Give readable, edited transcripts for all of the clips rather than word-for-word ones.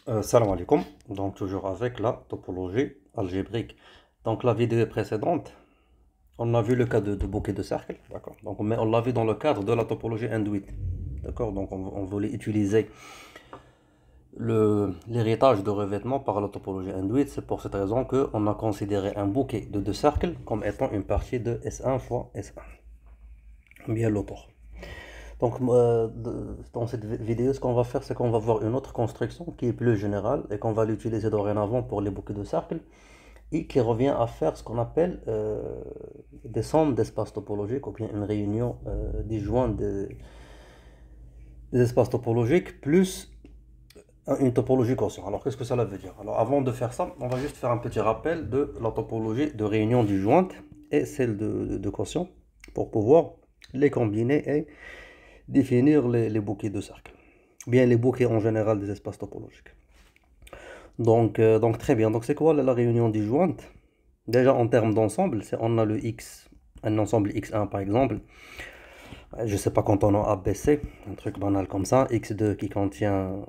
Salam alaikum, donc toujours avec la topologie algébrique. Donc la vidéo précédente, on a vu le cas de bouquet de cercle, d'accord. Donc mais on l'a vu dans le cadre de la topologie induite, d'accord. Donc on voulait utiliser l'héritage de revêtement par la topologie induite. C'est pour cette raison qu'on a considéré un bouquet de deux cercles comme étant une partie de S1 fois S1, bien l'auteur. Donc, dans cette vidéo, ce qu'on va faire, c'est qu'on va voir une autre construction qui est plus générale et qu'on va l'utiliser dorénavant pour les bouquets de cercles et qui revient à faire ce qu'on appelle des sommes d'espaces topologiques ou bien une réunion disjointe des espaces topologiques plus une topologie quotient. Alors, qu'est-ce que cela veut dire? Alors, avant de faire ça, on va juste faire un petit rappel de la topologie de réunion disjointe et celle de quotient pour pouvoir les combiner et définir les bouquets de cercles. Bien les bouquets en général des espaces topologiques. Donc très bien. Donc c'est quoi la réunion disjointe? Déjà en termes d'ensemble, c'est on a le X, un ensemble X1 par exemple. Je sais pas quand on a ABC, un truc banal comme ça. X2 qui contient,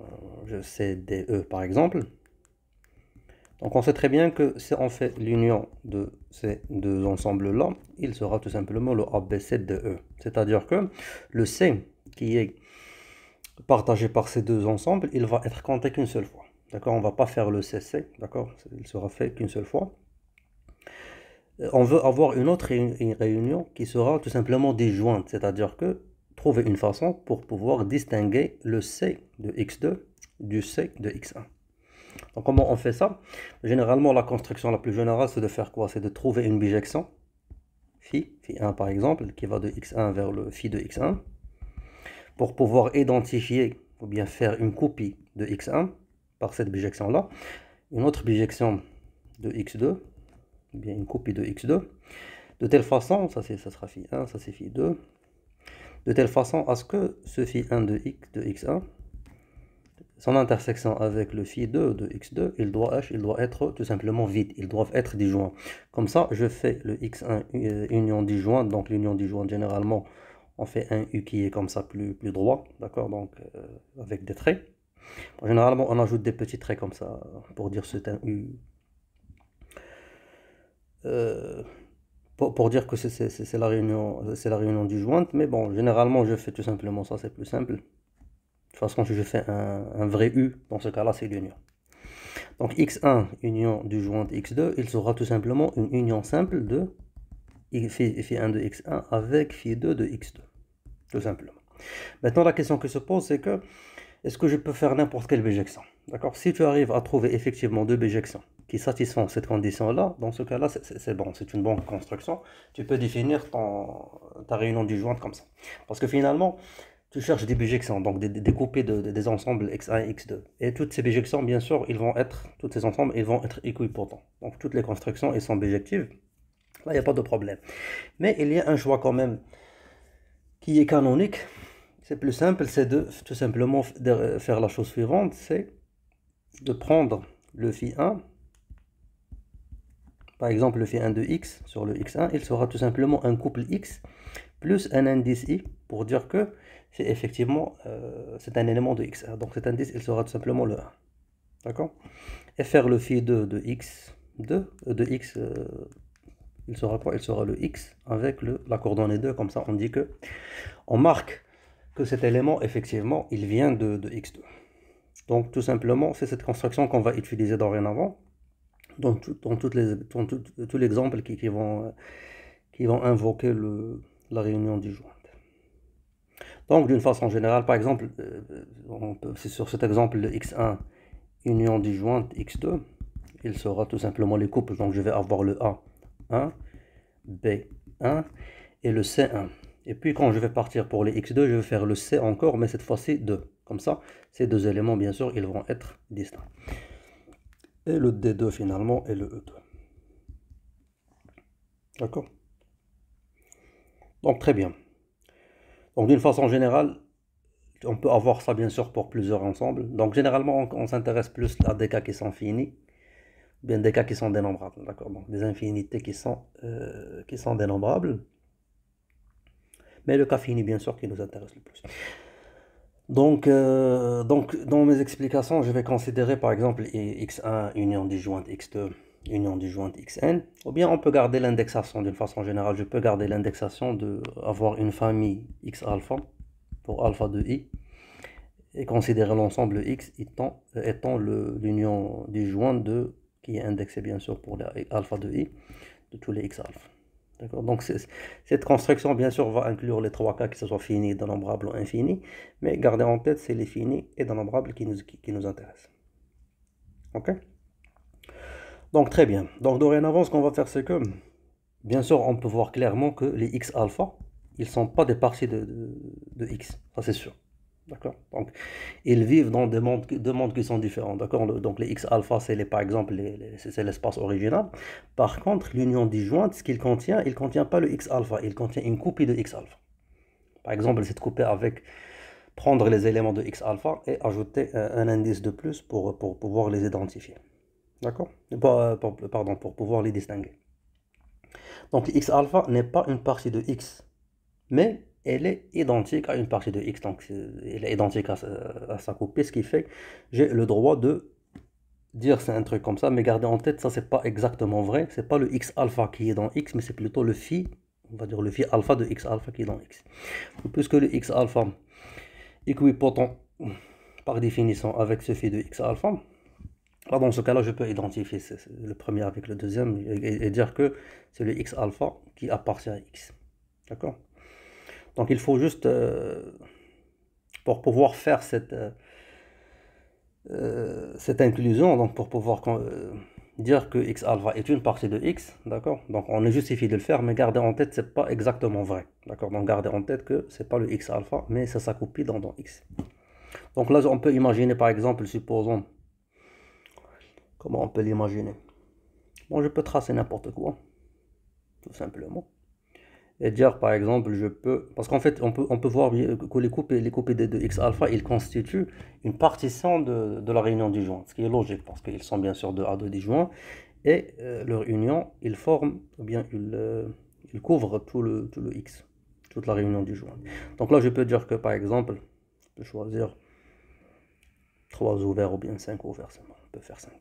je sais, des E par exemple. Donc on sait très bien que si on fait l'union de ces deux ensembles-là, il sera tout simplement le ABC de E. C'est-à-dire que le C qui est partagé par ces deux ensembles, il va être compté qu'une seule fois. D'accord? On ne va pas faire le CC, d'accord? Il sera fait qu'une seule fois. On veut avoir une autre réunion qui sera tout simplement disjointe, c'est-à-dire que trouver une façon pour pouvoir distinguer le C de X2 du C de X1. Donc comment on fait ça? Généralement, la construction la plus générale, c'est de faire quoi? C'est de trouver une bijection, phi1 par exemple, qui va de X1 vers le phi de X1, pour pouvoir identifier ou bien faire une copie de X1 par cette bijection-là, une autre bijection de X2, ou bien une copie de X2, de telle façon, ça sera phi1, ça c'est phi2, de telle façon à ce que ce phi1 de X1, son intersection avec le phi2 de X2, il doit être tout simplement vide, ils doivent être disjoints. Comme ça, je fais le X1 union disjointe, donc l'union disjointe généralement, on fait un U qui est comme ça plus droit, d'accord, donc avec des traits. Généralement, on ajoute des petits traits comme ça pour dire c'est un U. Euh, pour dire que c'est la réunion disjointe, mais bon, généralement, je fais tout simplement ça, c'est plus simple. De toute façon, si je fais un vrai U, dans ce cas-là, c'est l'union. Donc x1 union disjointe x2, il sera tout simplement une union simple de phi1 de x1 avec phi2 de x2, tout simplement. Maintenant, la question qui se pose, c'est que est-ce que je peux faire n'importe quelle bijection? D'accord? Si tu arrives à trouver effectivement deux bijections qui satisfont cette condition-là, dans ce cas-là, c'est bon, c'est une bonne construction. Tu peux définir ta réunion disjointe comme ça. Parce que finalement, tu cherches des bijections, donc des coupés des ensembles x1 et x2. Et toutes ces bijections, bien sûr, tous ces ensembles, ils vont être équipotents. Donc toutes les constructions, elles sont bijectives. Là, il n'y a pas de problème. Mais il y a un choix quand même qui est canonique. C'est plus simple, c'est de tout simplement faire la chose suivante, c'est de prendre le phi 1, par exemple le phi 1 de x sur le x1, il sera tout simplement un couple x plus un indice i pour dire que c'est effectivement c'est un élément de x1. Donc cet indice, il sera tout simplement le 1. D'accord? Et faire le phi 2 de x2, de x, il sera quoi? Il sera le x avec la coordonnée 2, comme ça on dit que, on marque que cet élément, effectivement, il vient de x2. Donc tout simplement, c'est cette construction qu'on va utiliser dorénavant dans tout l'exemple qui vont invoquer la réunion disjointe. Donc d'une façon générale, par exemple, c'est sur cet exemple de x1 union disjointe x2, il sera tout simplement les couples. Donc je vais avoir le A1, B1 et le C1. Et puis quand je vais partir pour les x2, je vais faire le C encore, mais cette fois-ci 2. Comme ça, ces deux éléments, bien sûr, ils vont être distincts. Et le D2 finalement et le E2. D'accord? Donc très bien. Donc d'une façon générale, on peut avoir ça bien sûr pour plusieurs ensembles. Donc généralement, on s'intéresse plus à des cas qui sont finis, bien des cas qui sont dénombrables. D'accord? Donc des infinités qui sont dénombrables. Mais le cas fini, bien sûr, qui nous intéresse le plus. Donc, dans mes explications, je vais considérer par exemple x1 union disjointe x2 union disjointe xn, ou bien on peut garder l'indexation d'une façon générale. Je peux garder l'indexation de avoir une famille x alpha pour alpha de i et considérer l'ensemble x étant l'union disjointe de qui est indexée bien sûr pour les alpha de i de tous les x alpha. D'accord? Donc cette construction, bien sûr, va inclure les trois cas, que ce soit fini, dénombrable ou infini, mais gardez en tête, c'est les finis et dénombrables qui nous intéressent. Ok? Donc très bien. Donc dorénavant, ce qu'on va faire, c'est que, bien sûr, on peut voir clairement que les x alpha, ils ne sont pas des parties de x, ça c'est sûr. D'accord? Donc, ils vivent dans deux mondes qui sont différents. D'accord? Donc, les X alpha, par exemple, c'est l'espace original. Par contre, l'union disjointe, ce qu'il contient, il ne contient pas le X alpha, il contient une copie de X alpha. Par exemple, cette copie avec prendre les éléments de X alpha et ajouter un indice de plus pour pouvoir les identifier. D'accord? Pardon, pour pouvoir les distinguer. Donc, X alpha n'est pas une partie de X, mais elle est identique à une partie de x, donc elle est identique à sa copie, ce qui fait que j'ai le droit de dire c'est un truc comme ça, mais gardez en tête, ça c'est pas exactement vrai, c'est pas le x alpha qui est dans x, mais c'est plutôt le phi, on va dire le phi alpha de x alpha qui est dans x. Puisque le x alpha équipotent par définition avec ce phi de x alpha, là dans ce cas-là je peux identifier le premier avec le deuxième et dire que c'est le x alpha qui appartient à x. D'accord? Donc il faut juste, pour pouvoir faire cette inclusion, donc pour pouvoir dire que x alpha est une partie de x, d'accord? Donc on est justifié de le faire, mais gardez en tête, c'est pas exactement vrai, d'accord? Donc gardez en tête que c'est pas le x alpha, mais c'est sa copie dans x. Donc là, on peut imaginer par exemple, supposons, comment on peut l'imaginer? Bon, je peux tracer n'importe quoi, tout simplement. Et dire par exemple, je peux, parce qu'en fait, on peut voir que les coupés de x alpha, ils constituent une partition de la réunion disjointe, ce qui est logique, parce qu'ils sont bien sûr 2 à 2 disjoints, et leur union, ils forment, ou bien ils couvrent tout le x, toute la réunion disjointe. Donc là, je peux dire que par exemple, je peux choisir 3 ouverts ou bien 5 ouverts, on peut faire 5.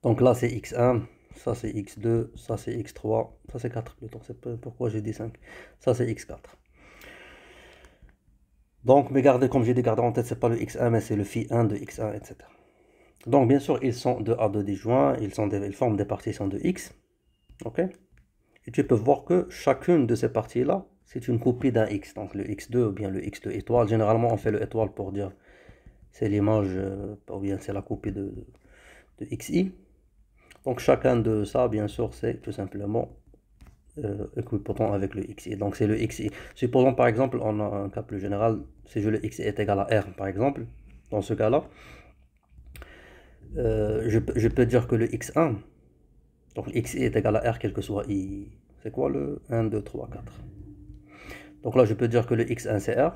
Donc là, c'est x1. Ça c'est x2, ça c'est x3, ça c'est 4 plutôt, c'est pourquoi j'ai dit 5. Ça c'est x4. Donc, mais gardez, comme j'ai dit, gardez en tête, c'est pas le x1, mais c'est le phi 1 de x1, etc. Donc, bien sûr, ils sont de A2 disjoints, ils forment des partitions de x. Ok? Et tu peux voir que chacune de ces parties-là, c'est une copie d'un x. Donc, le x2 ou bien le x2 étoile. Généralement, on fait le étoile pour dire c'est l'image, ou bien c'est la copie de xi. Donc, chacun de ça, bien sûr, c'est tout simplement équipotent avec le xi. Donc c'est le xi. Supposons par exemple, on a un cas plus général, si le xi est égal à r par exemple, dans ce cas-là, je peux dire que le x1, donc le xi est égal à r quel que soit i. C'est quoi le 1, 2, 3, 4? Donc là je peux dire que le x1 c'est r,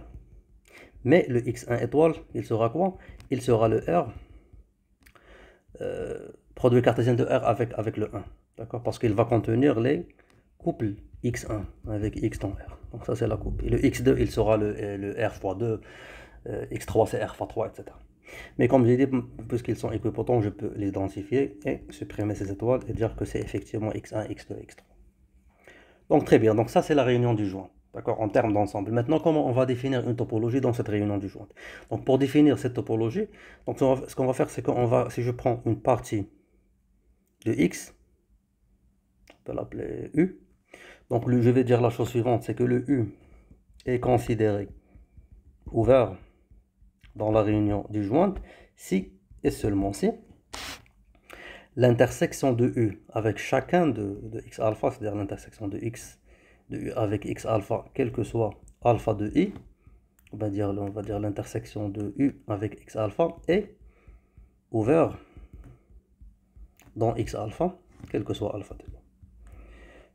mais le x1 étoile, il sera quoi? Il sera le r, produit cartésien de r avec le 1. D'accord? Parce qu'il va contenir les couple x1 avec x dans R. Donc ça c'est la coupe. Et le x2 il sera le R fois 2, x3 c'est R fois 3, etc. Mais comme j'ai dit, puisqu'ils sont équipotents, je peux les densifier et supprimer ces étoiles et dire que c'est effectivement x1, x2, x3. Donc très bien, donc ça c'est la réunion du joint, d'accord, en termes d'ensemble. Maintenant, comment on va définir une topologie dans cette réunion du joint? Donc pour définir cette topologie, donc ce qu'on va faire, c'est qu'on va, si je prends une partie de x, on peut l'appeler U, donc je vais dire la chose suivante, c'est que le U est considéré ouvert dans la réunion disjointe si et seulement si l'intersection de U avec chacun de x alpha, c'est-à-dire l'intersection de x de U avec x alpha, quel que soit alpha de i, on va dire l'intersection de U avec x alpha est ouvert dans x alpha, quel que soit alpha de i.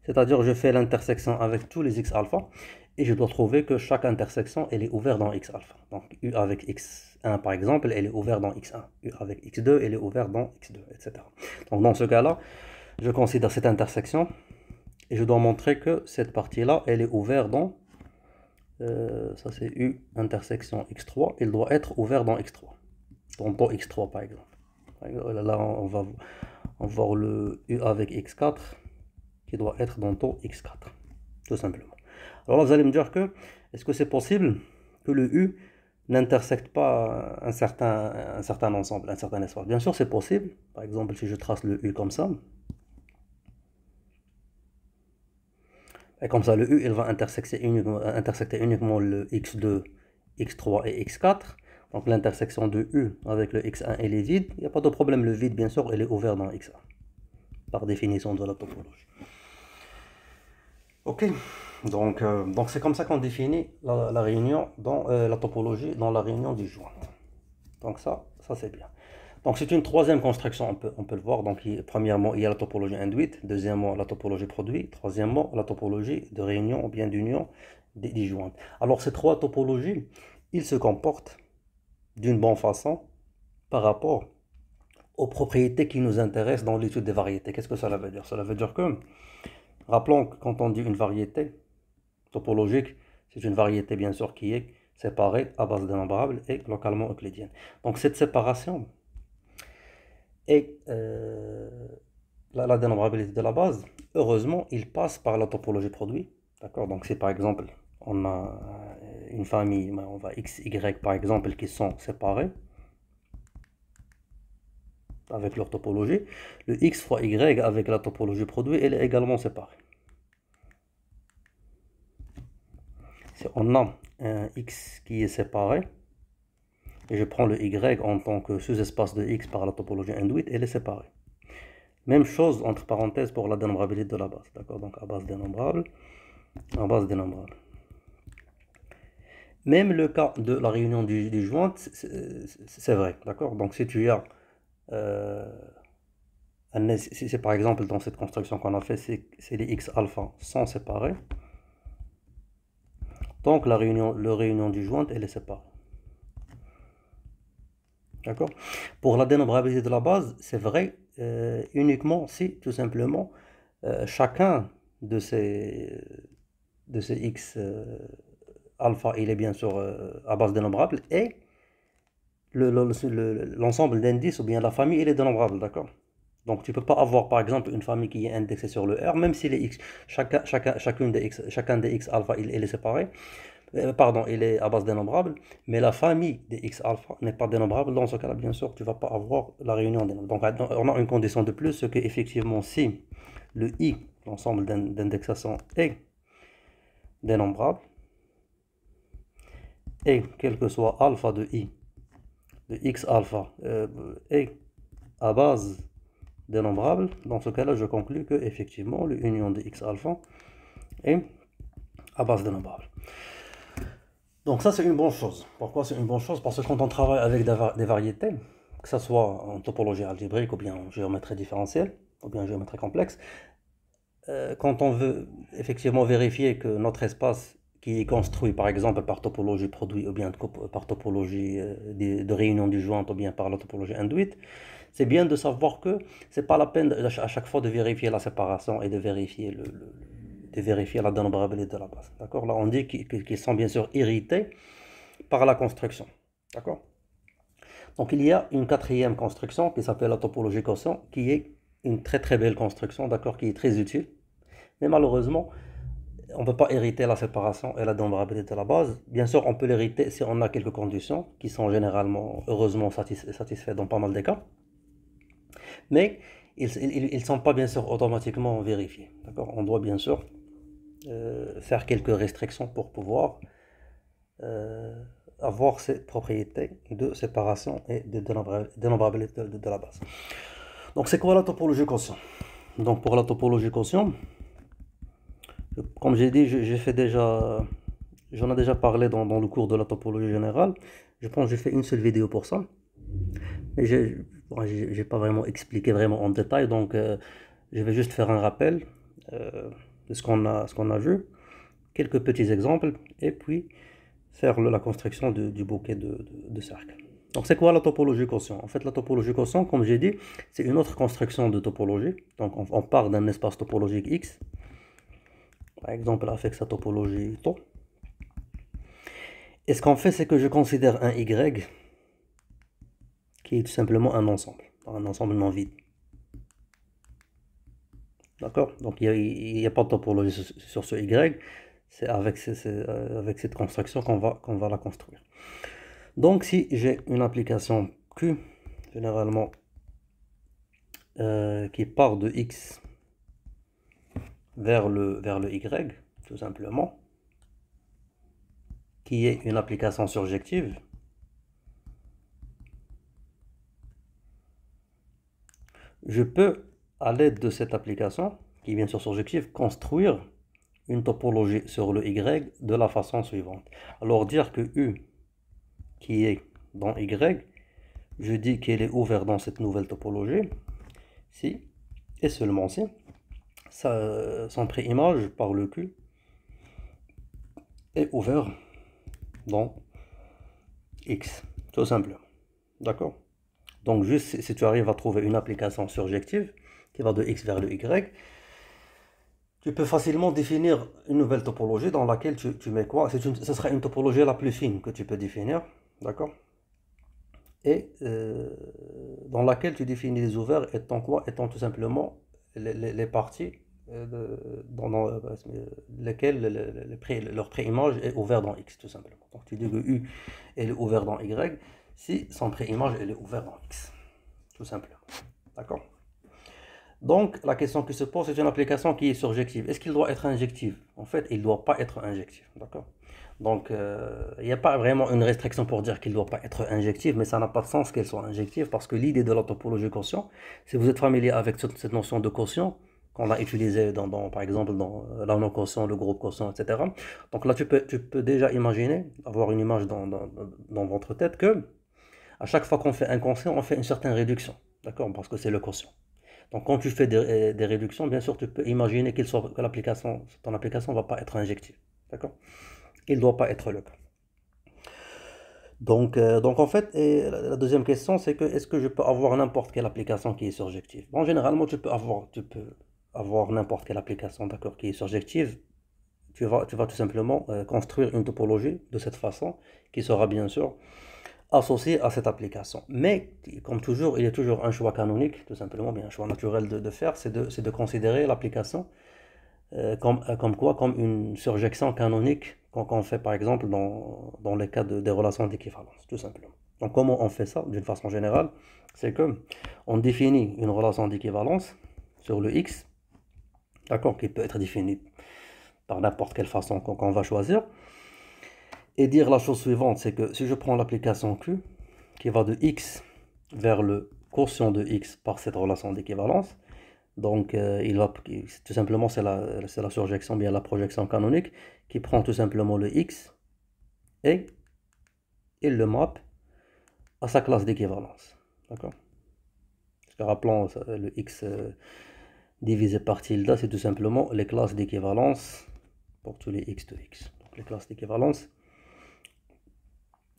C'est-à-dire je fais l'intersection avec tous les x alpha et je dois trouver que chaque intersection elle est ouverte dans x alpha. Donc U avec x1 par exemple, elle est ouverte dans x1. U avec x2, elle est ouverte dans x2, etc. Donc dans ce cas-là, je considère cette intersection et je dois montrer que cette partie-là, elle est ouverte dans Ça c'est U intersection X3, il doit être ouvert dans X3, dans taux X3 par exemple. Là on va voir le U avec X4 qui doit être dans taux X4, tout simplement. Alors là vous allez me dire que, est-ce que c'est possible que le U n'intersecte pas un certain ensemble, un certain espace? Bien sûr c'est possible. Par exemple si je trace le U comme ça, et comme ça, le U, il va intersecter uniquement le X2, X3 et X4. Donc l'intersection de U avec le X1, elle est vide. Il n'y a pas de problème, le vide, bien sûr, il est ouvert dans X1, par définition de la topologie. Ok, donc c'est comme ça qu'on définit la réunion dans la topologie, dans la réunion disjointe. Donc ça c'est bien. Donc c'est une troisième construction, on peut le voir. Donc premièrement, il y a la topologie induite, deuxièmement, la topologie produit, troisièmement, la topologie de réunion ou bien d'union disjointe. Alors ces trois topologies, ils se comportent d'une bonne façon par rapport aux propriétés qui nous intéressent dans l'étude des variétés. Qu'est-ce que cela veut dire? Cela veut dire que, rappelons que quand on dit une variété topologique, c'est une variété bien sûr qui est séparée à base d'innombrables et localement euclidienne. Donc cette séparation et la dénombrabilité de la base, heureusement, il passe par la topologie produit. D'accord? Donc si par exemple on a une famille, on va x, y par exemple, qui sont séparés avec leur topologie, le x fois y avec la topologie produit, elle est également séparée. Si on a un x qui est séparé, et je prends le y en tant que sous-espace de x par la topologie induite, elle est séparée. Même chose entre parenthèses pour la dénombrabilité de la base. D'accord? Donc à base dénombrable, en base dénombrable. Même le cas de la réunion disjointe, c'est vrai. D'accord? Donc si tu as si c'est par exemple dans cette construction qu'on a fait, c'est les x alpha sont séparés. Donc la réunion disjointe, elle est séparée. D'accord? Pour la dénombrabilité de la base, c'est vrai uniquement si, tout simplement, chacun de ces x alpha, il est bien sûr à base dénombrable, et l'ensemble d'indices ou bien la famille, il est dénombrable, d'accord? Donc tu ne peux pas avoir par exemple une famille qui est indexée sur le R, même si les x, chacun des x alpha, il est séparé. Pardon, il est à base dénombrable, mais la famille des x alpha n'est pas dénombrable. Dans ce cas-là, bien sûr, tu ne vas pas avoir la réunion dénombrable. Donc, on a une condition de plus, ce que effectivement, si le i, l'ensemble d'indexation, est dénombrable, et quel que soit alpha de i, de x alpha, est à base dénombrable, dans ce cas-là, je conclus que effectivement, l'union de x alpha est à base dénombrable. Donc ça c'est une bonne chose. Pourquoi c'est une bonne chose? Parce que quand on travaille avec des variétés, que ce soit en topologie algébrique ou bien en géométrie différentielle, ou bien en géométrie complexe, quand on veut effectivement vérifier que notre espace qui est construit par exemple par topologie produit ou bien par topologie de réunion disjointe ou bien par la topologie induite, c'est bien de savoir que c'est pas la peine à chaque fois de vérifier la séparation et de vérifier la dénombrabilité de la base. D'accord? Là, on dit qu'ils sont bien sûr irrités par la construction. D'accord? Donc, il y a une quatrième construction qui s'appelle la topologie quotient, qui est une très très belle construction, d'accord, qui est très utile. Mais malheureusement, on ne peut pas hériter la séparation et la dénombrabilité de la base. Bien sûr, on peut l'hériter si on a quelques conditions qui sont généralement, heureusement, satisfaites dans pas mal de cas. Mais ils ne sont pas bien sûr automatiquement vérifiés. D'accord? On doit bien sûr faire quelques restrictions pour pouvoir avoir ces propriétés de séparation et de dénombrabilité de la base. Donc c'est quoi la topologie quotient? Donc pour la topologie quotient, comme j'ai dit, j'en ai déjà parlé dans le cours de la topologie générale. Je pense que j'ai fait une seule vidéo pour ça. Mais j'ai pas vraiment expliqué vraiment en détail, donc je vais juste faire un rappel de ce qu'on a vu, quelques petits exemples, et puis faire la construction du bouquet de cercles. Donc c'est quoi la topologie quotient? En fait, la topologie quotient, comme j'ai dit, c'est une autre construction de topologie. Donc on part d'un espace topologique X, par exemple avec sa topologie tau. Et ce qu'on fait, c'est que je considère un Y qui est tout simplement un ensemble non vide. D'accord? Donc il y a pas de topologie sur ce Y, c'est avec, avec cette construction qu'on va la construire. Donc si j'ai une application Q, généralement qui part de X vers le Y, tout simplement, qui est une application surjective, je peux, à l'aide de cette application, qui est bien sûr surjective, construire une topologie sur le Y de la façon suivante. Alors dire que U qui est dans Y, je dis qu'elle est ouverte dans cette nouvelle topologie, si, et seulement si, son préimage par le Q est ouvert dans X, tout simplement. D'accord? Donc juste si tu arrives à trouver une application surjective qui va de X vers le Y, tu peux facilement définir une nouvelle topologie dans laquelle tu mets quoi? Ce sera une topologie la plus fine que tu peux définir, d'accord? Et dans laquelle tu définis les ouverts étant quoi? Étant tout simplement les parties dans lesquelles leur préimage est ouvert dans X, tout simplement. Donc tu dis que U est ouvert dans Y si son préimage est ouvert dans X, tout simplement. D'accord? Donc, la question qui se pose, c'est une application qui est surjective. Est-ce qu'il doit être injectif? En fait, il ne doit pas être injectif. D'accord? Donc, il n'y a pas vraiment une restriction pour dire qu'il ne doit pas être injectif, mais ça n'a pas de sens qu'elle soit injective parce que l'idée de la topologie quotient, si vous êtes familier avec cette notion de quotient, qu'on a utilisée par exemple dans l'anneau quotient, le groupe quotient, etc. Donc là, tu peux déjà imaginer, avoir une image dans votre tête que à chaque fois qu'on fait un quotient, on fait une certaine réduction. D'accord? Parce que c'est le quotient. Donc quand tu fais des réductions, bien sûr, tu peux imaginer que ton application ne va pas être injective. D'accord? Il ne doit pas être le cas. Donc en fait, et la deuxième question, c'est que est-ce que je peux avoir n'importe quelle application qui est surjective? Bon, généralement, tu peux avoir n'importe quelle application, d'accord, qui est surjective. Tu vas tout simplement construire une topologie de cette façon, qui sera bien sûr associée à cette application. Mais, comme toujours, il y a toujours un choix canonique, tout simplement, bien un choix naturel de faire, c'est de considérer l'application comme quoi? Comme une surjection canonique quand on fait par exemple dans les cas des relations d'équivalence, tout simplement. Donc comment on fait ça d'une façon générale? C'est que on définit une relation d'équivalence sur le X, d'accord, qui peut être définie par n'importe quelle façon qu'on va choisir, et dire la chose suivante, c'est que si je prends l'application Q, qui va de X vers le quotient de X par cette relation d'équivalence, donc, tout simplement, c'est la surjection, bien la projection canonique, qui prend tout simplement le X et il le map à sa classe d'équivalence. D'accord? Parce que rappelons, le X divisé par tilde, c'est tout simplement les classes d'équivalence pour tous les X de X. Donc, les classes d'équivalence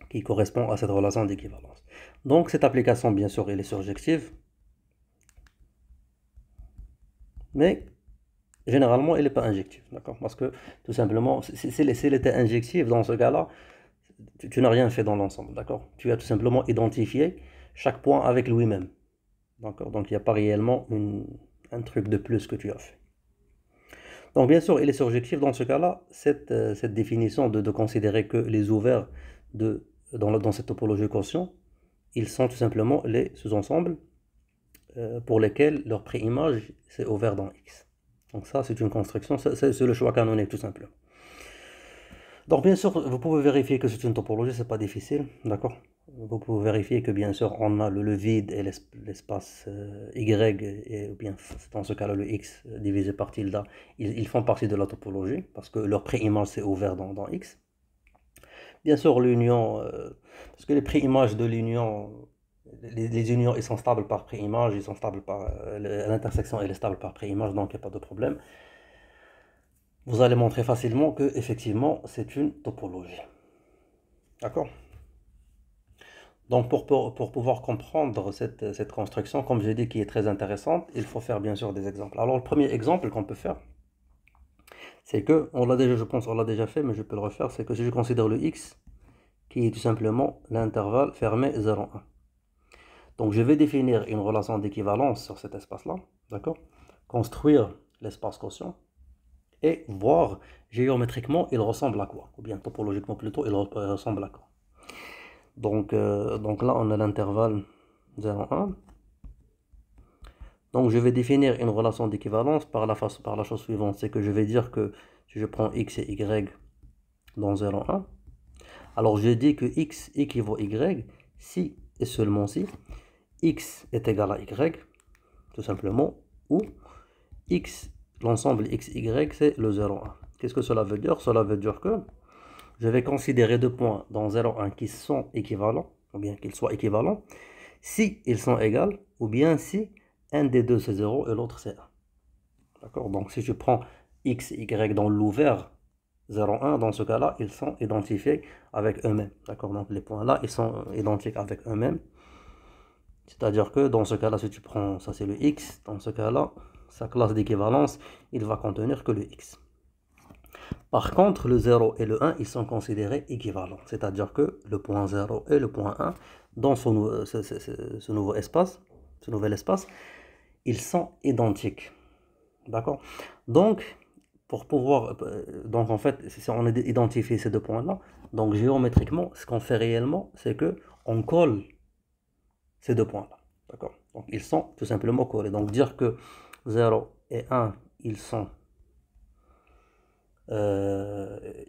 qui correspondent à cette relation d'équivalence. Donc, cette application, bien sûr, elle est surjective, mais généralement, elle n'est pas injective, d'accord? Parce que tout simplement, si elle était injective, dans ce cas-là, tu n'as rien fait dans l'ensemble, d'accord? Tu as tout simplement identifié chaque point avec lui-même, d'accord? Donc il n'y a pas réellement un truc de plus que tu as fait. Donc bien sûr, il est surjectif dans ce cas-là, cette définition de considérer que les ouverts dans cette topologie quotient, ils sont tout simplement les sous-ensembles pour lesquels leur préimage c'est ouvert dans X. Donc ça, c'est une construction, c'est le choix canonique tout simplement. Donc bien sûr, vous pouvez vérifier que c'est une topologie, c'est pas difficile, d'accord? Vous pouvez vérifier que bien sûr, on a le vide et l'espace Y, et bien dans ce cas-là, le X divisé par tilde, ils font partie de la topologie, parce que leur préimage c'est ouvert dans X. Bien sûr, l'union, parce que les préimages de l'union, les unions, ils sont stables par préimage, ils sont stables par, l'intersection elle est stable par préimage, donc il n'y a pas de problème. Vous allez montrer facilement que effectivement c'est une topologie. D'accord? Donc pour pouvoir comprendre cette construction, comme j'ai dit, qui est très intéressante, il faut faire bien sûr des exemples. Alors le premier exemple qu'on peut faire, c'est que, on l'a déjà, je pense on l'a déjà fait, mais je peux le refaire, c'est que si je considère le X qui est tout simplement l'intervalle fermé 0,1. Donc je vais définir une relation d'équivalence sur cet espace-là, d'accord? Construire l'espace quotient et voir géométriquement il ressemble à quoi, ou bien topologiquement plutôt il ressemble à quoi. Donc là on a l'intervalle 0,1. Donc je vais définir une relation d'équivalence par la chose suivante, c'est que je vais dire que si je prends x et y dans 0,1, alors je dis que x équivaut y si et seulement si x est égal à y, tout simplement, ou x, l'ensemble x, y, c'est le 0,1. Qu'est-ce que cela veut dire? Cela veut dire que je vais considérer deux points dans 0,1 qui sont équivalents, ou bien qu'ils soient équivalents, si ils sont égaux, ou bien si un des deux c'est 0 et l'autre c'est 1. D'accord? Donc si je prends x et y dans l'ouvert 0,1, dans ce cas-là, ils sont identifiés avec eux-mêmes. D'accord? Donc les points là, ils sont identiques avec eux-mêmes. C'est-à-dire que dans ce cas-là, si tu prends, ça c'est le x, dans ce cas-là, sa classe d'équivalence, il va contenir que le x. Par contre, le 0 et le 1, ils sont considérés équivalents. C'est-à-dire que le point 0 et le point 1, dans ce nouvel espace, ils sont identiques. D'accord? Donc, pour pouvoir, donc en fait, si on a identifié ces deux points-là, donc géométriquement, ce qu'on fait réellement, c'est que on colle ces deux points-là. D'accord? Donc ils sont tout simplement collés. Donc dire que 0 et 1, ils sont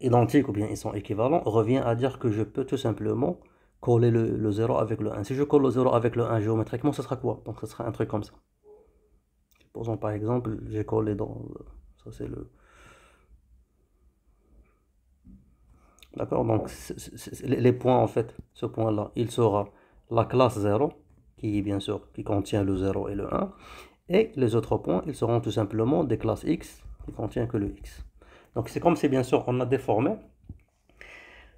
identiques ou bien ils sont équivalents, revient à dire que je peux tout simplement coller le 0 avec le 1. Si je colle le 0 avec le 1 géométriquement, ce sera quoi? Donc ce sera un truc comme ça. Supposons par exemple, j'ai collé dans... Ça c'est le... D'accord? Donc les points en fait, ce point-là, il sera la classe 0, qui bien sûr qui contient le 0 et le 1. Et les autres points, ils seront tout simplement des classes x qui contiennent que le x. Donc c'est comme si bien sûr on a déformé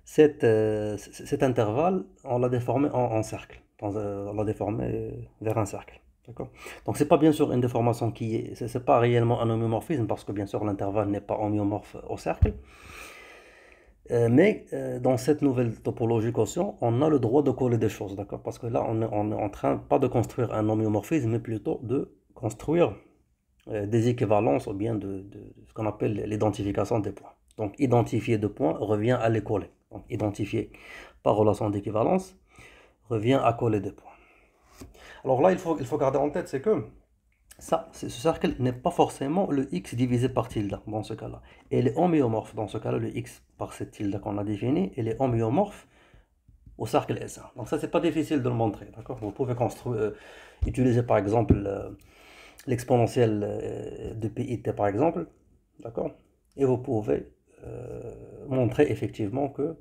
cet intervalle, on l'a déformé en cercle. On l'a déformé vers un cercle. D'accord? Donc c'est pas bien sûr une déformation qui est, c'est pas réellement un homéomorphisme parce que bien sûr l'intervalle n'est pas homéomorphe au cercle. Mais dans cette nouvelle topologie quotient, on a le droit de coller des choses, d'accord? Parce que là, on est en train pas de construire un homéomorphisme, mais plutôt de construire des équivalences ou bien de ce qu'on appelle l'identification des points. Donc identifier deux points revient à les coller. Donc identifier par relation d'équivalence revient à coller des points. Alors là, il faut garder en tête, c'est que ce cercle n'est pas forcément le x divisé par tilde dans ce cas-là. Il est homéomorphe dans ce cas-là, le x par cette tilde qu'on a défini, il est homéomorphe au cercle S1. Donc ça, c'est pas difficile de le montrer, d'accord? Vous pouvez utiliser par exemple l'exponentielle de PIT par exemple, d'accord? Et vous pouvez montrer effectivement que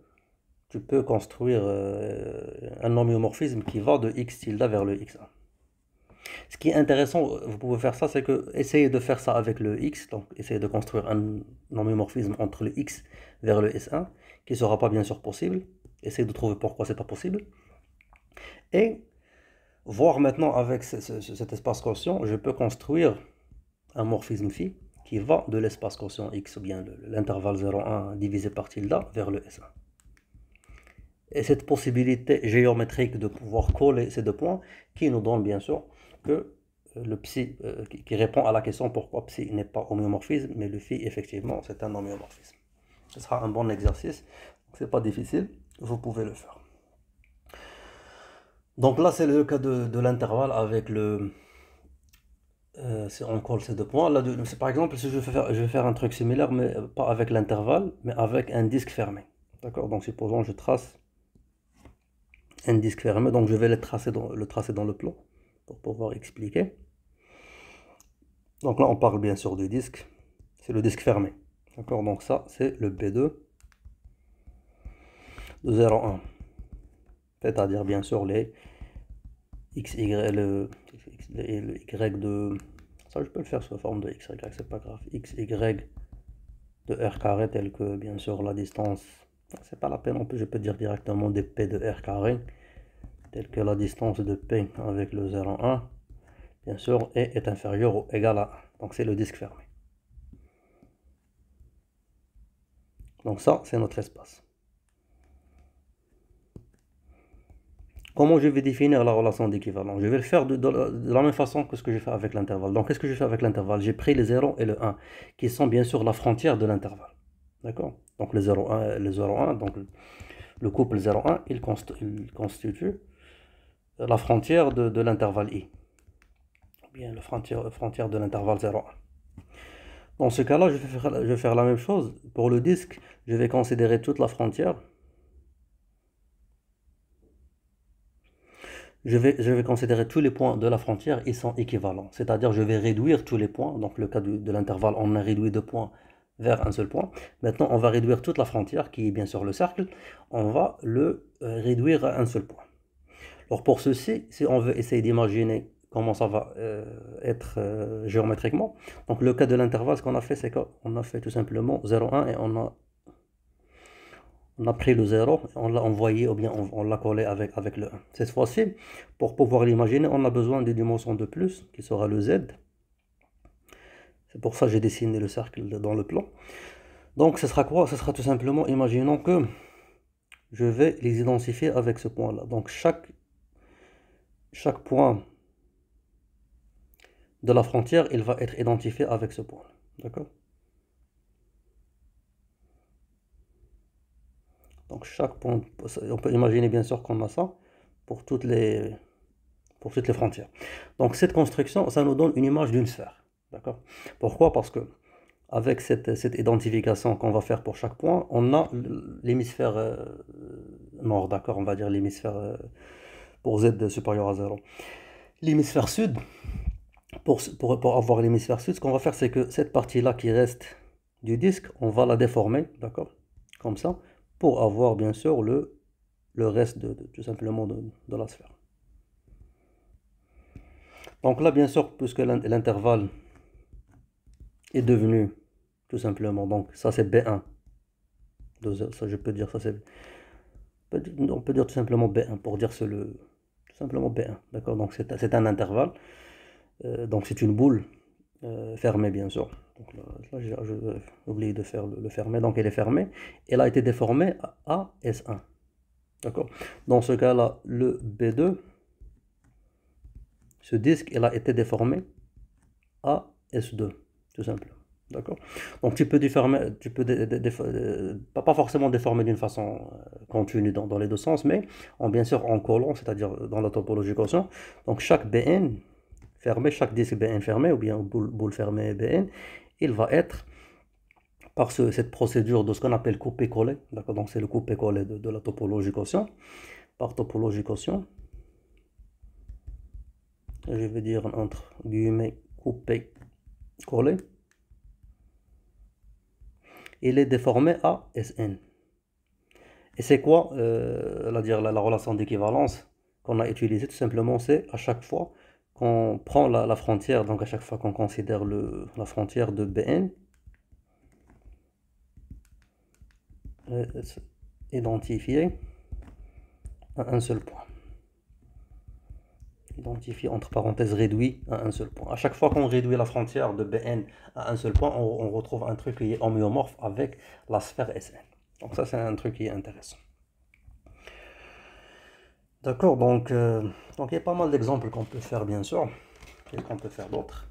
tu peux construire un homéomorphisme qui va de x tilde vers le x1. Ce qui est intéressant, vous pouvez faire ça, c'est que essayez de faire ça avec le x, donc essayez de construire un homéomorphisme entre le x vers le S1, qui ne sera pas bien sûr possible. Essayez de trouver pourquoi c'est pas possible. Et voir maintenant avec cet espace quotient, je peux construire un morphisme phi qui va de l'espace quotient x, ou bien l'intervalle 0,1 divisé par tilde vers le S1. Et cette possibilité géométrique de pouvoir coller ces deux points, qui nous donne bien sûr que le psi, qui répond à la question pourquoi psi n'est pas homéomorphisme, mais le phi effectivement c'est un homéomorphisme. Ce sera un bon exercice, c'est pas difficile, vous pouvez le faire. Donc là c'est le cas de l'intervalle avec le... si on colle ces deux points, là, par exemple si je vais faire un truc similaire, mais pas avec l'intervalle, mais avec un disque fermé. D'accord? Donc supposons je trace un disque fermé, donc je vais le tracer dans le plan pour pouvoir expliquer. Donc là on parle bien sûr du disque, c'est le disque fermé, d'accord? Donc ça c'est le B2 de 0,1, c'est-à-dire bien sûr les x, y, le y de... Ça je peux le faire sous forme de x, y, c'est pas grave. X, y de r carré tel que bien sûr la distance, c'est pas la peine non plus, je peux dire directement des p de r carré tel que la distance de P avec le 0,1, bien sûr, est inférieure ou égale à 1. Donc c'est le disque fermé. Donc ça, c'est notre espace. Comment je vais définir la relation d'équivalence? Je vais le faire de la même façon que ce que j'ai fait avec l'intervalle. Donc, qu'est-ce que j'ai fait avec l'intervalle? J'ai pris les 0 et le 1, qui sont bien sûr la frontière de l'intervalle. D'accord? Donc, le 0,1, donc le couple 0,1, il constitue la frontière de l'intervalle i. Bien, la frontière de l'intervalle 0,1. Dans ce cas-là, je vais faire la même chose. Pour le disque, je vais considérer toute la frontière. Je vais considérer tous les points de la frontière, ils sont équivalents. C'est-à-dire, je vais réduire tous les points. Donc, le cas de l'intervalle, on a réduit 2 points vers un seul point. Maintenant, on va réduire toute la frontière, qui est bien sûr le cercle. On va le réduire à un seul point. Alors, pour ceci, si on veut essayer d'imaginer comment ça va être géométriquement, donc le cas de l'intervalle, ce qu'on a fait, c'est qu'on a fait tout simplement 0,1 et on a pris le 0, on l'a envoyé ou bien on l'a collé avec le 1. Cette fois-ci, pour pouvoir l'imaginer, on a besoin d'une dimension de plus, qui sera le z. C'est pour ça que j'ai dessiné le cercle dans le plan. Donc, ce sera quoi? Ce sera tout simplement, imaginons que je vais les identifier avec ce point-là. Donc, chaque point de la frontière, il va être identifié avec ce point. D'accord? Donc, chaque point, on peut imaginer bien sûr qu'on a ça pour toutes les frontières. Donc cette construction, ça nous donne une image d'une sphère. D'accord? Pourquoi? Parce que avec cette identification qu'on va faire pour chaque point, on a l'hémisphère nord, d'accord? On va dire l'hémisphère pour z supérieur à 0. L'hémisphère sud, pour avoir l'hémisphère sud, ce qu'on va faire, c'est que cette partie-là qui reste du disque, on va la déformer, d'accord? Comme ça, pour avoir bien sûr le reste tout simplement de la sphère. Donc là, bien sûr, puisque l'intervalle est devenu tout simplement, donc ça c'est B1, ça je peux dire, ça c'est, on peut dire tout simplement B1 pour dire tout simplement B1, d'accord? Donc c'est un intervalle, donc c'est une boule fermée bien sûr. Donc là j'ai oublié de faire le fermé, donc elle est fermée, elle a été déformée à S1, d'accord? Dans ce cas-là, le B2, ce disque, il a été déformé à S2, tout simplement. D'accord? Donc tu peux déformer, pas forcément déformer d'une façon continue dans les deux sens, mais bien sûr en collant, c'est-à-dire dans la topologie quotient. Donc chaque BN fermé, chaque disque BN fermé, ou bien boule fermée BN, il va être par cette procédure de ce qu'on appelle coupé-collé. D'accord? Donc c'est le coupé-collé de la topologie quotient. Par topologie quotient, je vais dire entre guillemets coupé-collé, il est déformé à Sn. Et c'est quoi la relation d'équivalence qu'on a utilisée? Tout simplement, c'est à chaque fois qu'on prend la frontière, donc à chaque fois qu'on considère la frontière de Bn, identifiée à un seul point. Identifié entre parenthèses réduit à un seul point. À chaque fois qu'on réduit la frontière de Bn à un seul point, on retrouve un truc qui est homéomorphe avec la sphère Sn. Donc ça c'est un truc qui est intéressant. D'accord, donc il y a pas mal d'exemples qu'on peut faire bien sûr, et qu'on peut faire d'autres.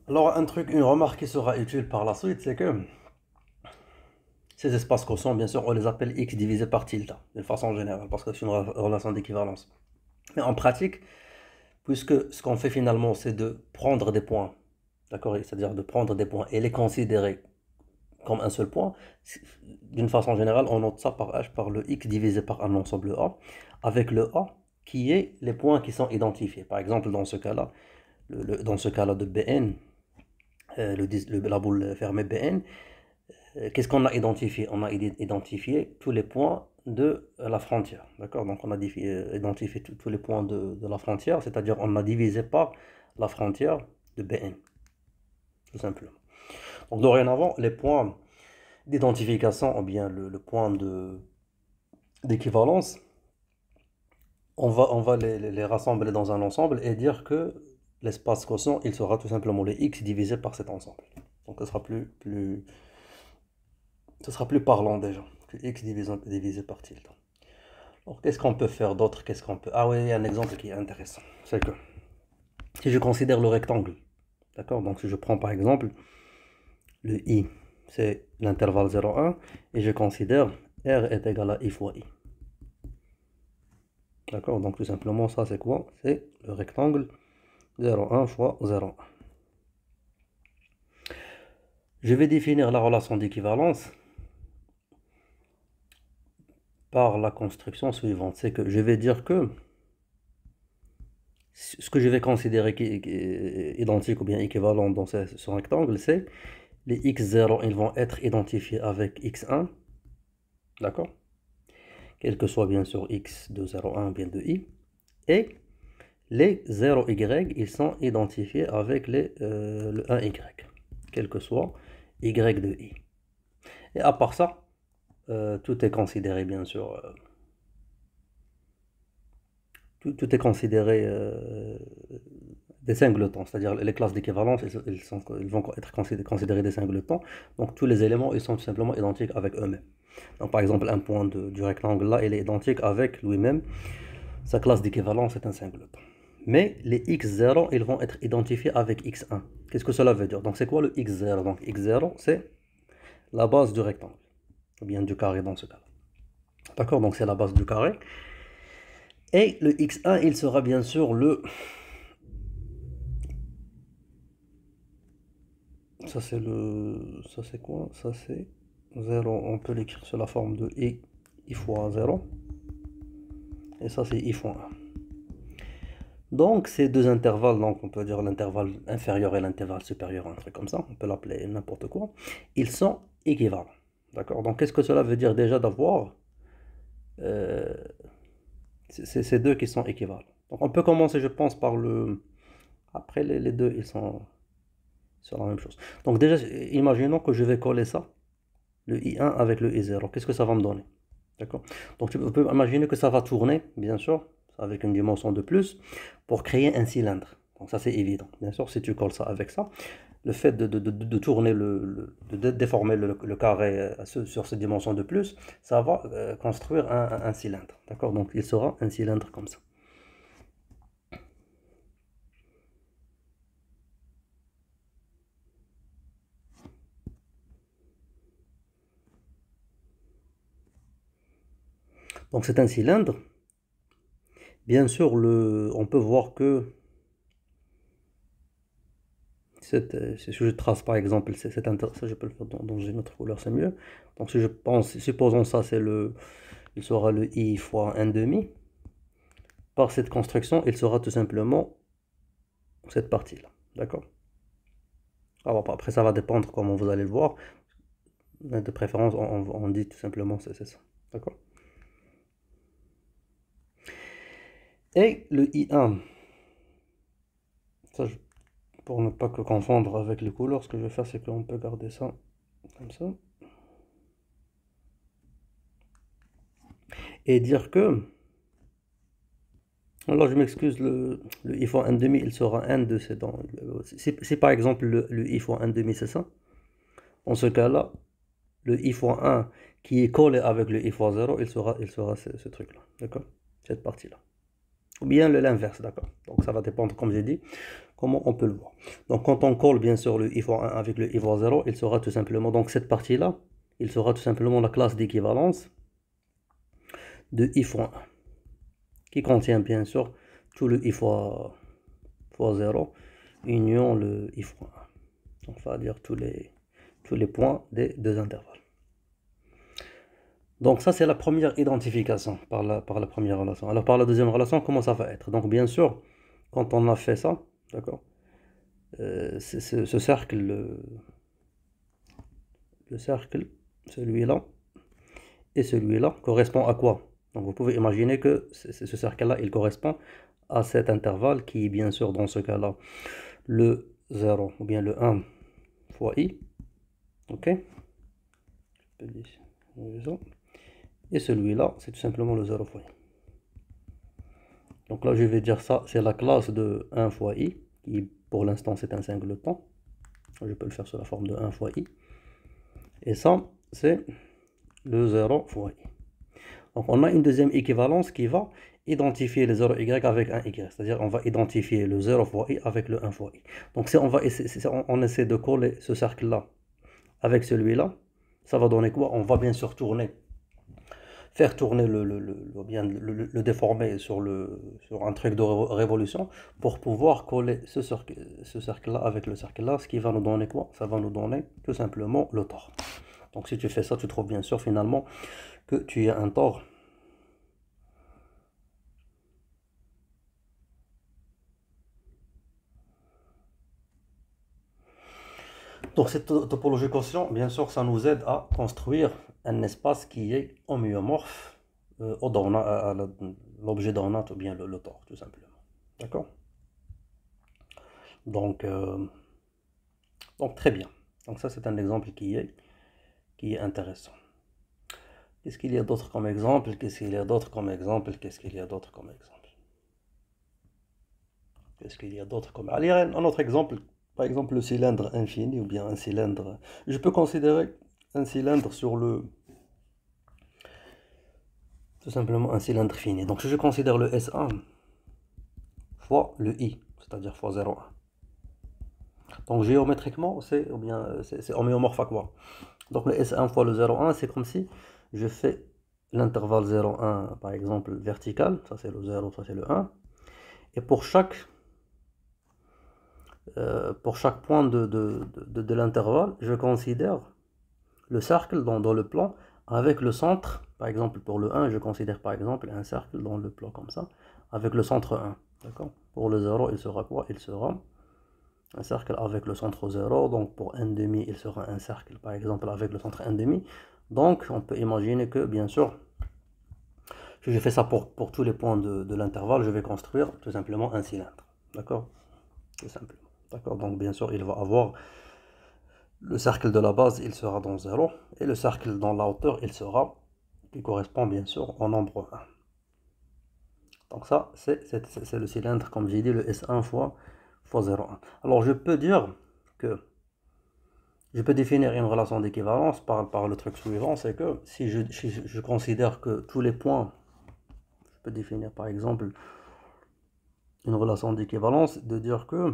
Alors une remarque qui sera utile par la suite, c'est que ces espaces quotients, bien sûr, on les appelle x divisé par tilde, de façon générale, parce que c'est une relation d'équivalence. Mais en pratique, puisque ce qu'on fait finalement, c'est de prendre des points, d'accord, c'est-à-dire de prendre des points et les considérer comme un seul point, d'une façon générale, on note ça par h, par le x divisé par un ensemble A, avec le A qui est les points qui sont identifiés. Par exemple, dans ce cas-là, de Bn, la boule fermée Bn, qu'est-ce qu'on a identifié? On a identifié tous les points de la frontière, d'accord? Donc on a identifié tous les points de la frontière, c'est-à-dire on a divisé par la frontière de Bn, tout simplement. Donc dorénavant, les points d'identification, ou bien le point d'équivalence, on va les rassembler dans un ensemble et dire que l'espace quotient, il sera tout simplement le x divisé par cet ensemble. Donc ce sera plus Ce sera plus parlant déjà que x divisé par tilde. Alors, qu'est-ce qu'on peut faire d'autre? Qu'est-ce qu'on peut... Ah oui, il y a un exemple qui est intéressant. C'est que si je considère le rectangle, d'accord? Donc si je prends par exemple le i, c'est l'intervalle 0,1, et je considère r est égal à i fois i. D'accord? Donc tout simplement, ça c'est quoi? C'est le rectangle 0,1 fois 0,1. Je vais définir la relation d'équivalence par la construction suivante. C'est que je vais dire que ce que je vais considérer qui est identique ou bien équivalent dans ce rectangle, c'est les x0, ils vont être identifiés avec x1, d'accord? Quel que soit bien sûr x de 0,1 ou bien de i. Et les 0y, ils sont identifiés avec le 1y, quel que soit y de i. Et à part ça, tout est considéré bien sûr, tout est considéré des singletons, c'est-à-dire les classes d'équivalence, ils vont être considérés des singletons. Donc tous les éléments, ils sont tout simplement identiques avec eux-mêmes. Donc par exemple, un point du rectangle là, il est identique avec lui-même. Sa classe d'équivalence est un singleton. Mais les x0, ils vont être identifiés avec x1. Qu'est-ce que cela veut dire? Donc c'est quoi le x0? Donc x0, c'est la base du rectangle, ou bien du carré dans ce cas-là. D'accord? Donc c'est la base du carré. Et le x1, il sera bien sûr le... Ça c'est le... Ça c'est quoi? Ça c'est 0. On peut l'écrire sous la forme de i fois 0. Et ça c'est i fois 1. Donc ces deux intervalles, donc on peut dire l'intervalle inférieur et l'intervalle supérieur, un truc comme ça, on peut l'appeler n'importe quoi, ils sont équivalents. D'accord? Donc qu'est-ce que cela veut dire déjà d'avoir ces deux qui sont équivalents? Donc on peut commencer, je pense, par le... Après les deux, ils sont sur la même chose. Donc déjà, imaginons que je vais coller ça, le i1 avec le i0. Qu'est-ce que ça va me donner? D'accord? Donc tu peux imaginer que ça va tourner, bien sûr, avec une dimension de plus, pour créer un cylindre. Donc ça c'est évident. Bien sûr, si tu colles ça avec ça, le fait de tourner, de déformer le carré sur cette dimension de plus, ça va construire un cylindre. D'accord? Donc il sera un cylindre comme ça. Donc c'est un cylindre. Bien sûr, on peut voir que si je trace par exemple, ça je peux le faire dans une autre couleur, c'est mieux. Donc si je pense, supposons ça, il sera le i fois 1 demi. Par cette construction, il sera tout simplement cette partie-là. D'accord? Alors après, ça va dépendre comment vous allez le voir. Mais de préférence, on dit tout simplement c'est ça. D'accord? Et le i1, ça, pour ne pas que confondre avec les couleurs, ce que je vais faire, c'est qu'on peut garder ça comme ça. Et dire que, alors je m'excuse, le i fois 1 demi, il sera 1 de ces dents. Si par exemple le i fois 1 demi, c'est ça, en ce cas-là, le i fois 1 qui est collé avec le i fois 0, il sera ce truc-là, d'accord? Cette partie-là. Ou bien l'inverse, d'accord? Donc ça va dépendre, comme j'ai dit, comment on peut le voir. Donc quand on colle bien sûr le i fois 1 avec le i fois 0, il sera tout simplement, donc cette partie-là, il sera tout simplement la classe d'équivalence de i fois 1, qui contient bien sûr tout le i fois 0, union le i fois 1. Donc ça va dire tous les points des deux intervalles. Donc ça c'est la première identification par la première relation. Alors par la deuxième relation, comment ça va être? Donc bien sûr, quand on a fait ça, d'accord, ce cercle, le cercle, celui-là et celui-là correspond à quoi? Donc vous pouvez imaginer que ce cercle-là, il correspond à cet intervalle qui est bien sûr dans ce cas-là le 0 ou bien le 1 fois i. Ok? Et celui-là, c'est tout simplement le 0 fois i. Donc là, je vais dire ça, c'est la classe de 1 fois i, qui pour l'instant c'est un singleton. Je peux le faire sous la forme de 1 fois i. Et ça, c'est le 0 fois i. Donc on a une deuxième équivalence qui va identifier le 0y avec un y. C'est-à-dire on va identifier le 0 fois i avec le 1 fois i. Donc si on, va essayer, si on essaie de coller ce cercle-là avec celui-là, ça va donner quoi? On va bien sûr faire tourner le déformer sur un truc de révolution pour pouvoir coller ce cercle-là avec le cercle-là, ce qui va nous donner quoi? Ça va nous donner tout simplement le tore. Donc si tu fais ça, tu trouves bien sûr finalement que tu as un tore. Donc cette topologie quotient, bien sûr, ça nous aide à construire un espace qui est homéomorphe à l'objet donat ou bien le tore, tout simplement. D'accord? Donc, euh, donc très bien. Donc ça c'est un exemple qui est intéressant. Qu'est-ce qu'il y a d'autre comme exemple? Qu'est-ce qu'il y a d'autre comme exemple? Qu'est-ce qu'il y a d'autre comme exemple? Qu'est-ce qu'il y a d'autre comme... Allez, un autre exemple, par exemple le cylindre infini ou bien un cylindre... Je peux considérer un cylindre sur le... Tout simplement un cylindre fini. Donc si je considère le S1 fois le I, c'est-à-dire fois 0,1. Donc géométriquement, c'est homéomorphe à quoi? Donc le S1 fois le 0,1, c'est comme si je fais l'intervalle 0,1 par exemple vertical, ça c'est le 0, ça c'est le 1. Et pour chaque point de l'intervalle, je considère le cercle dans le plan avec le centre. Par exemple, pour le 1, je considère par exemple un cercle dans le plan comme ça, avec le centre 1. D'accord? Pour le 0, il sera quoi? Il sera un cercle avec le centre 0. Donc pour 1 demi, il sera un cercle par exemple avec le centre 1 demi. Donc on peut imaginer que bien sûr, si je fais ça pour tous les points de l'intervalle, je vais construire tout simplement un cylindre. D'accord? Tout simplement. D'accord? Donc bien sûr, il va avoir le cercle de la base, il sera dans 0. Et le cercle dans la hauteur, qui correspond bien sûr au nombre 1. Donc ça, c'est le cylindre, comme j'ai dit, le S1 fois 0,1. Alors je peux dire que je peux définir une relation d'équivalence par le truc suivant, c'est que si je considère que tous les points, je peux définir par exemple une relation d'équivalence, de dire que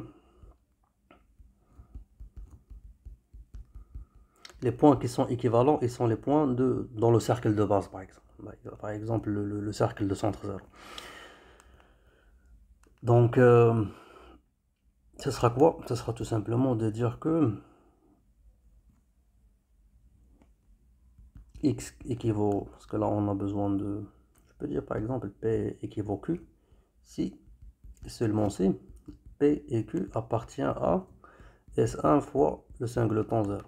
les points qui sont équivalents, ils sont les points dans le cercle de base, par exemple. Par exemple, le cercle de centre 0. Donc, ce sera quoi? Ce sera tout simplement de dire que x équivaut, parce que là on a besoin je peux dire par exemple P équivaut Q, si, seulement si, P et Q appartient à S1 fois le singleton 0.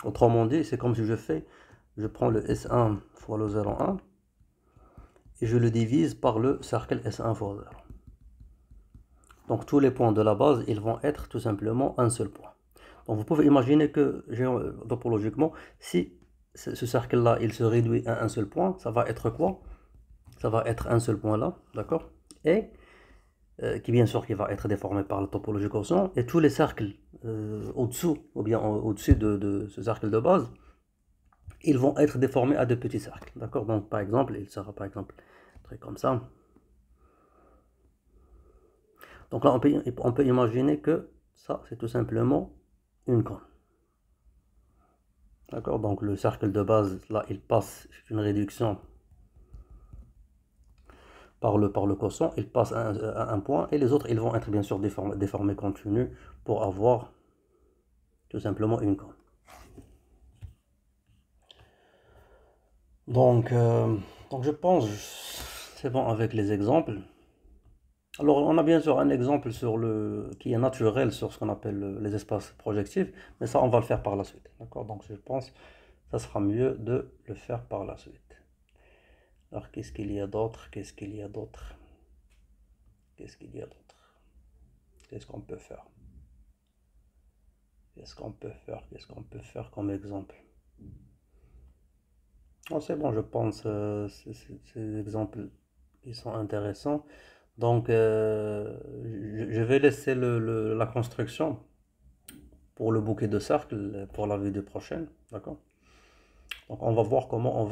Autrement dit, c'est comme si je prends le S1 fois le 0,1 et je le divise par le cercle S1 fois 0. Donc tous les points de la base, ils vont être tout simplement un seul point. Donc vous pouvez imaginer que topologiquement, si ce cercle-là, il se réduit à un seul point, ça va être quoi? Ça va être un seul point là, d'accord? Et qui bien sûr qui va être déformé par la topologie quotient, et tous les cercles au-dessous, ou bien au-dessus de ce cercle de base, ils vont être déformés à de petits cercles, d'accord? Donc par exemple, il sera par exemple un truc comme ça. Donc là, on peut imaginer que ça, c'est tout simplement une cône. D'accord? Donc le cercle de base, là, il passe une réduction par le quotient, il passe à un point, et les autres, ils vont être bien sûr déformés continus pour avoir tout simplement une cône. Donc, euh, donc je pense, c'est bon avec les exemples. Alors, on a bien sûr un exemple qui est naturel sur ce qu'on appelle les espaces projectifs, mais ça, on va le faire par la suite. D'accord? Donc, je pense que ça sera mieux de le faire par la suite. Alors, qu'est-ce qu'il y a d'autre? Qu'est-ce qu'il y a d'autre? Qu'est-ce qu'il y a d'autre? Qu'est-ce qu'on peut faire? Qu'est-ce qu'on peut faire? Qu'est-ce qu'on peut faire comme exemple? Oh, c'est bon, je pense ces exemples ils sont intéressants. Donc, je vais laisser la construction pour le bouquet de cercles pour la vidéo prochaine. D'accord? Donc on va voir comment on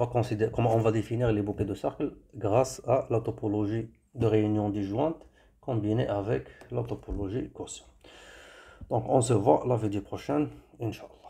va définir les bouquets de cercles grâce à la topologie de réunion disjointe combinée avec la topologie quotient. Donc on se voit la vidéo prochaine, Inch'Allah.